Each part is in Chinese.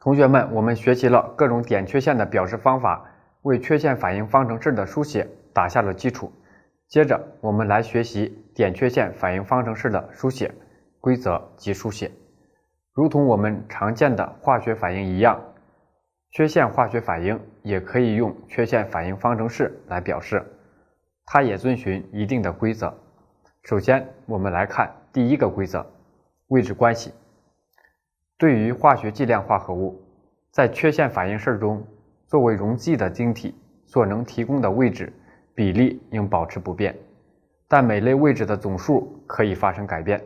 同学们，我们学习了各种点缺陷的表示方法，为缺陷反应方程式的书写打下了基础。接着，我们来学习点缺陷反应方程式的书写规则及书写。如同我们常见的化学反应一样，缺陷化学反应也可以用缺陷反应方程式来表示，它也遵循一定的规则。首先，我们来看第一个规则：位置关系。对于化学剂量化合物，在缺陷反应式中，作为溶剂的晶体所能提供的位置比例应保持不变，但每类位置的总数可以发生改变。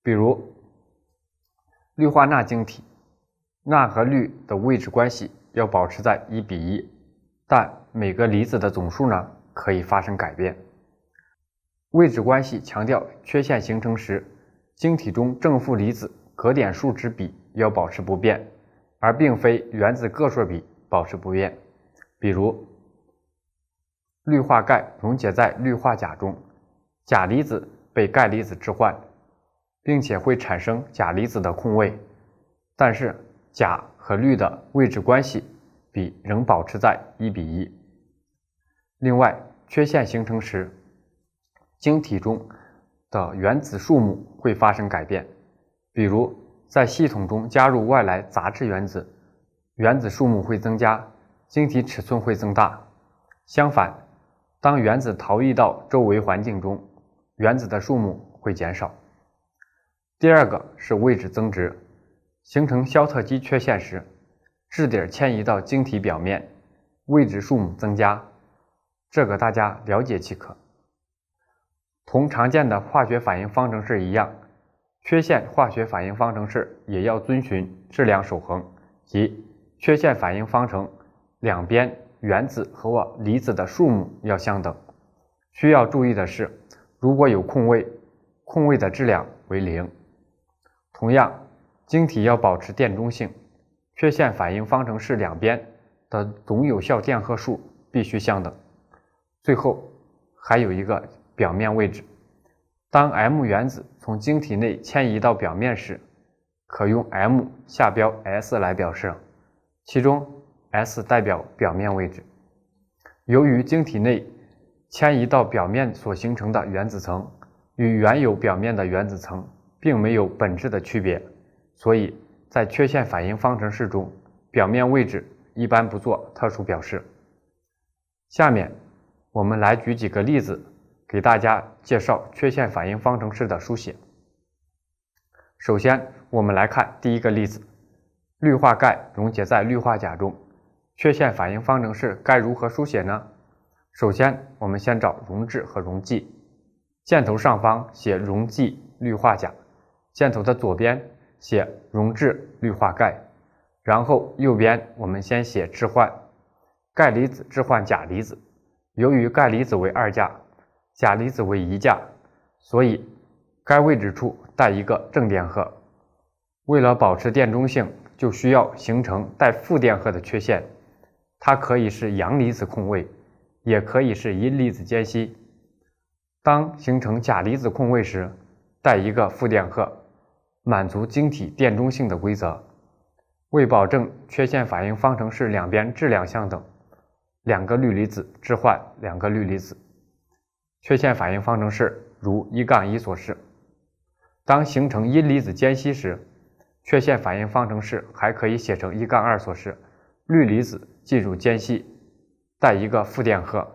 比如，氯化钠晶体，钠和氯的位置关系要保持在1:1，但每个离子的总数呢可以发生改变。位置关系强调缺陷形成时，晶体中正负离子格点数之比要保持不变，而并非原子个数比保持不变。比如，氯化钙溶解在氯化钾中，钾离子被钙离子置换，并且会产生钾离子的空位，但是钾和氯的位置关系比仍保持在1:1。另外，缺陷形成时，晶体中的原子数目会发生改变。比如，在系统中加入外来杂质原子，原子数目会增加，晶体尺寸会增大。相反，当原子逃逸到周围环境中，原子的数目会减少。第二个是位置增值。形成肖特基缺陷时，质点迁移到晶体表面，位置数目增加，这个大家了解即可。同常见的化学反应方程式一样，缺陷化学反应方程式也要遵循质量守恒，即缺陷反应方程两边原子和离子的数目要相等。需要注意的是，如果有空位，空位的质量为0。同样，晶体要保持电中性，缺陷反应方程式两边的总有效电荷数必须相等。最后，还有一个表面位置。当 M 原子从晶体内迁移到表面时，可用 M 下标 S 来表示，其中 S 代表表面位置。由于晶体内迁移到表面所形成的原子层与原有表面的原子层并没有本质的区别，所以在缺陷反应方程式中，表面位置一般不做特殊表示。下面我们来举几个例子，给大家介绍缺陷反应方程式的书写。首先，我们来看第一个例子：氯化钙溶解在氯化钾中，缺陷反应方程式该如何书写呢？首先，我们先找溶质和溶剂，箭头上方写溶剂氯化钾，箭头的左边写溶质氯化钙，然后右边我们先写置换，钙离子置换钾离子，由于钙离子为2价，钾离子为1价，所以该位置处带一个正电荷。为了保持电中性，就需要形成带负电荷的缺陷，它可以是阳离子空位，也可以是阴离子间隙。当形成钾离子空位时，带一个负电荷，满足晶体电中性的规则。为保证缺陷反应方程式两边质量相等，2个氯离子置换2个氯离子。缺陷反应方程式如1-1所示。当形成阴离子间隙时，缺陷反应方程式还可以写成1-2所示，氯离子进入间隙，带一个负电荷，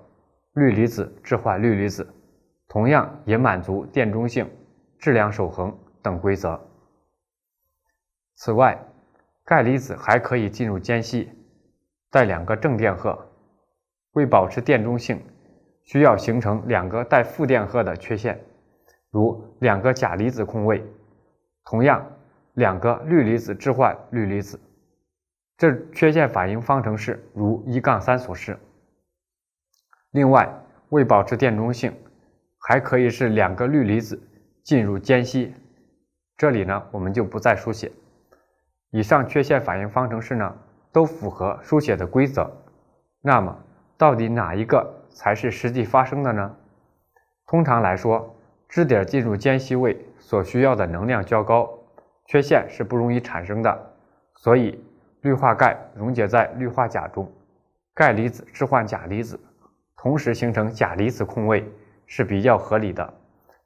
氯离子置换氯离子，同样也满足电中性、质量守恒等规则。此外，钙离子还可以进入间隙，带2个正电荷。为保持电中性，需要形成2个带负电荷的缺陷，如2个钾离子空位，同样2个氯离子置换氯离子。这缺陷反应方程式如1-3所示。另外，为保持电中性，还可以是2个氯离子进入间隙，这里呢我们就不再书写。以上缺陷反应方程式呢都符合书写的规则，那么到底哪一个才是实际发生的呢？通常来说，质点进入间隙位所需要的能量较高，缺陷是不容易产生的，所以氯化钙溶解在氯化钾中，钙离子置换钾离子，同时形成钾离子空位是比较合理的，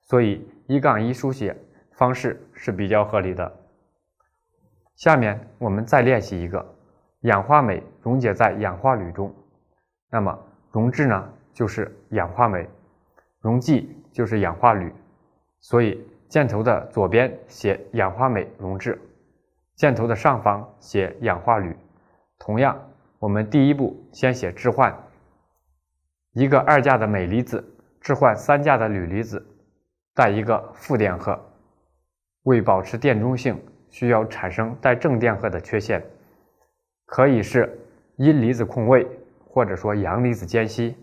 所以1-1书写方式是比较合理的。下面我们再练习一个氧化镁溶解在氧化铝中，那么溶质呢就是氧化镁，溶剂就是氧化铝，所以箭头的左边写氧化镁溶质，箭头的上方写氧化铝。同样，我们第一步先写置换，一个2价的镁离子置换3价的铝离子，带一个负电荷。为保持电中性，需要产生带正电荷的缺陷，可以是阴离子空位，或者说阳离子间隙。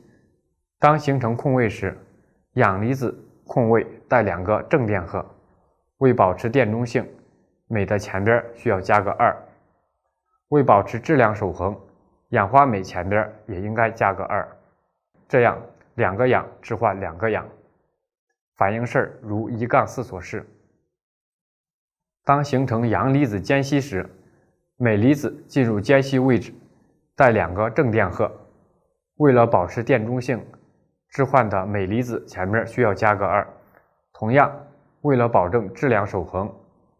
当形成空位时，氧离子空位带2个正电荷，为保持电中性，镁的前边需要加个2。为保持质量守恒，氧化镁前边也应该加个2，这样2个氧置换2个氧，反应式如1-4所示。当形成阳离子间隙时，镁离子进入间隙位置，带2个正电荷，为了保持电中性，置换的镁离子前面需要加个2。同样，为了保证质量守恒，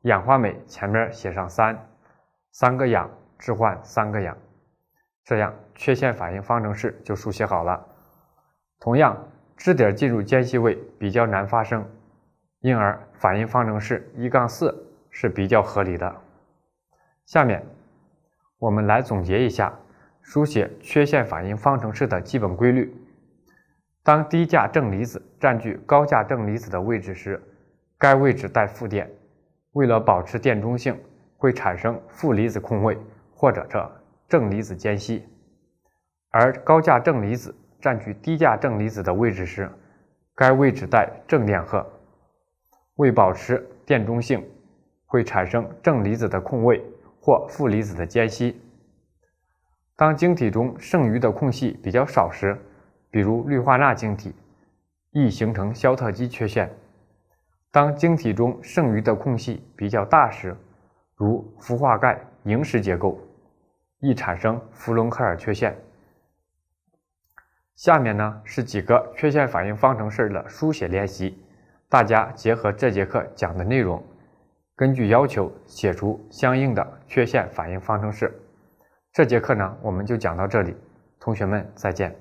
氧化镁前面写上3个氧置换3个氧，这样缺陷反应方程式就书写好了。同样，质点进入间隙位比较难发生，因而反应方程式1-4是比较合理的。下面我们来总结一下书写缺陷反应方程式的基本规律。当低价正离子占据高价正离子的位置时，该位置带负电，为了保持电中性，会产生负离子空位或者正离子间隙。而高价正离子占据低价正离子的位置时，该位置带正电荷，为保持电中性，会产生正离子的空位或负离子的间隙。当晶体中剩余的空隙比较少时，比如氯化钠晶体，易形成肖特基缺陷。当晶体中剩余的空隙比较大时，如氟化钙萤石结构，易产生弗伦克尔缺陷。下面呢是几个缺陷反应方程式的书写练习，大家结合这节课讲的内容，根据要求写出相应的缺陷反应方程式。这节课呢我们就讲到这里，同学们再见。